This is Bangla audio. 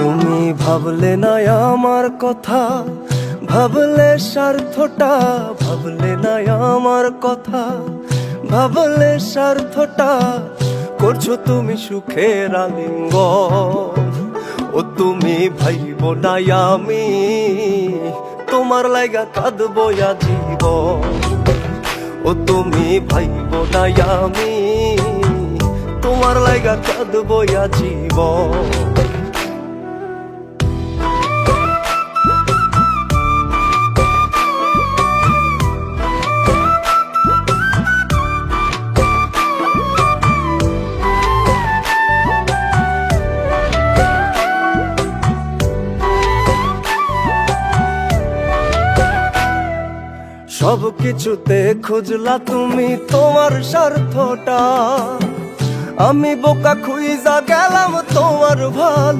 তুমি ভাবলে না আমার কথা, ভাবলে স্বার্থটা, ভাবলে না আমার কথা, ভাবলে স্বার্থটা, করছো তুমি সুখের আলিঙ্গন। ও তুমি ভাইব না আমি তোমার লাইগা কাঁদবো জীবন। ও তুমি ভাইব না আমি তোমার লাইগা কাঁদবো জীবন। সব কিছুতে খুঁজলা তুমি তোমার স্বার্থটা, আমি বোকা খুইজা গেলাম তোমার ভালো।